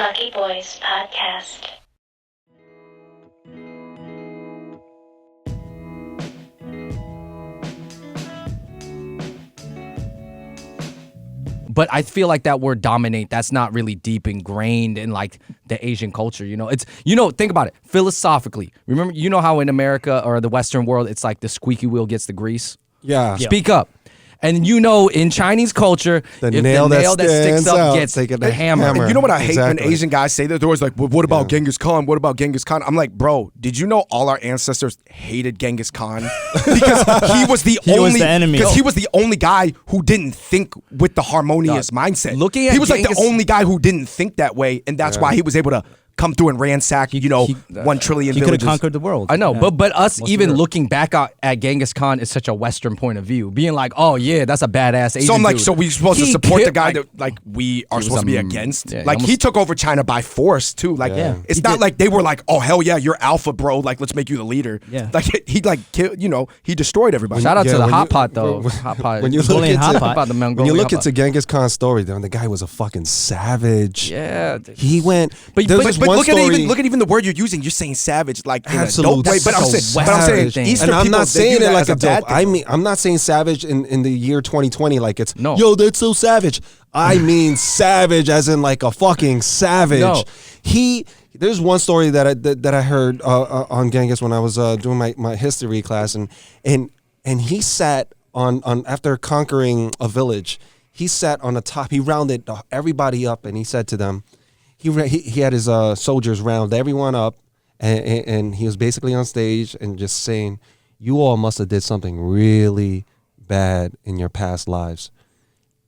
Lucky Boys Podcast. But I feel like that word dominate, that's not really deep ingrained in like the Asian culture, It's, think about it philosophically. Remember, how in America or the Western world, it's like the squeaky wheel gets the grease? Yeah. Speak up. And in Chinese culture, the if nail the nail that sticks up out, gets the hammer. And you know what I hate Exactly. when Asian guys say that? They're always like, well, what about Genghis Khan? What about Genghis Khan? I'm like, bro, did you know all our ancestors hated Genghis Khan? Because he was the enemy. Because he was the only guy who didn't think with the harmonious mindset. Looking at he was like Genghis- the only guy who didn't think that way, and that's why he was able to come through and ransack, 1 trillion He could have villages. conquered the world. I know, Yeah. but us Most even of Europe. looking back at Genghis Khan is such a Western point of view, being like, oh yeah, that's a badass Asian So I'm like, dude. so we supposed to He support the killed- guy like, that like we are was supposed to be a- against? yeah, Like he almost- took over China by force too. Like it's He not did. like they were like, oh hell yeah, you're alpha, bro. Like let's make you the leader. Yeah. Like he like killed, he destroyed everybody. Shout out to Yeah, the when hot you- pot though. Hot pot. When you look Mongolian hot into pot. about the when you Mongolian look hot pot. into Genghis Khan's story, the guy was a fucking savage. Yeah. He went. But- There's but this But one look story. at even the word you're using. You're saying savage, like in a Absolute dope way. But I'm savage. saying Thing. Eastern And I'm people, not they view saying it that like as a bad dope. thing. I mean, I'm not saying savage in the year 2020 like it's No. yo, that's so savage. I mean savage as in like a fucking savage. No. There's one story that I heard on Genghis when I was doing my history class, and he sat on after conquering a village. He sat on the top. He rounded everybody up, and he said to them, he had his soldiers round everyone up, and he was basically on stage and just saying, "You all must have did something really bad in your past lives,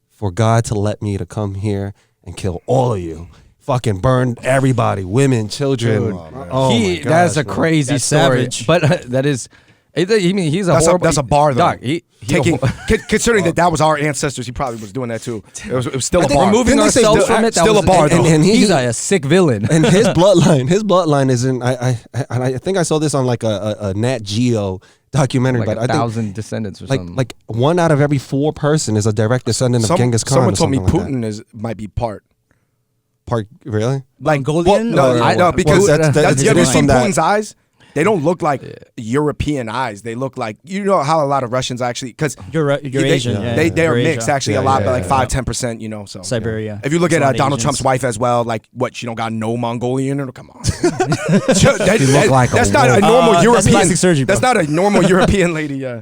for God to let me to come here and kill all of you." Fucking burned everybody, women, children. Dude. Oh my gosh, That's a bro. crazy That's story. savage. But that is. I mean, he's a That's horrible. a bar though. Dog, Considering that was our ancestors, he probably was doing that too. It was still a think bar. removing Didn't they say ourselves still- from it. still that a bar, was, though. And he's a sick villain. And his bloodline is in. I think I saw this on like a Nat Geo documentary, like but I 1,000 descendants or something. like 1 out of every 4 person is a direct descendant of Genghis Khan. Someone or told me something like that. Putin might be part. Really? Mongolian? Well, no, or- I know because Well, that's you ever different seen from that. Putin's eyes? They don't look like European eyes. They look like how a lot of Russians actually because You're Asian. Yeah, they are Eurasia. mixed actually Yeah, a lot, yeah, but like yeah. 5-10%. So Siberia. if you look It's a lot at of Donald Asians. Trump's wife as well, like what she don't got no Mongolian in her. Come on, like a that's not a wolf. normal That's European. plastic surgery, bro. That's not a normal European lady. Yeah.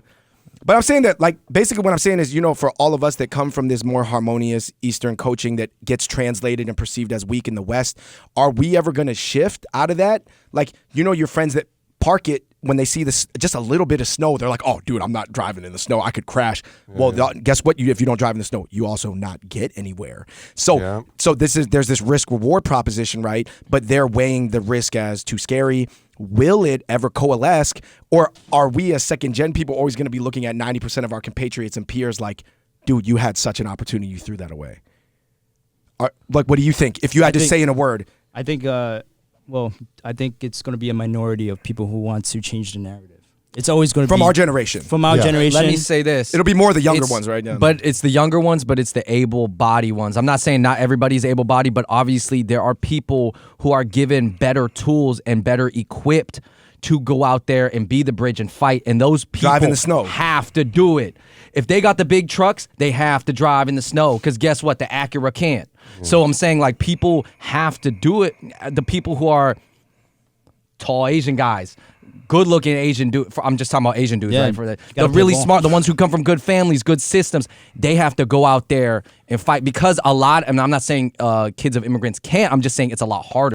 But I'm saying that, like, basically what I'm saying is, for all of us that come from this more harmonious Eastern coaching that gets translated and perceived as weak in the West, are we ever going to shift out of that? Like, your friends that park it when they see this just a little bit of snow, they're like, oh, dude, I'm not driving in the snow. I could crash. Well, guess what? If you don't drive in the snow, you also not get anywhere. So, there's this risk reward proposition, right? But they're weighing the risk as too scary. Will it ever coalesce, or are we as second gen people always going to be looking at 90% of our compatriots and peers like, dude, you had such an opportunity, you threw that away? Like, what do you think? If you had to say in a word, I think, I think it's going to be a minority of people who want to change the narrative. It's always going to be from our generation. From our generation. Let me say this. It'll be more the younger It's- ones, right? Yeah. But it's the younger ones, but it's the able-bodied ones. I'm not saying not everybody's able-bodied, but obviously there are people who are given better tools and better equipped to go out there and be the bridge and fight. And those people Drive in the snow. have to do it. If they got the big trucks, they have to drive in the snow. Because guess what? The Acura can't. So I'm saying, like, people have to do it. The people who are tall Asian guys, good-looking Asian dude. I'm just talking about Asian dudes, Yeah, right? For the gotta really play ball. smart, the ones who come from good families, good systems, they have to go out there and fight because a lot. And I'm not saying kids of immigrants can't. I'm just saying it's a lot harder.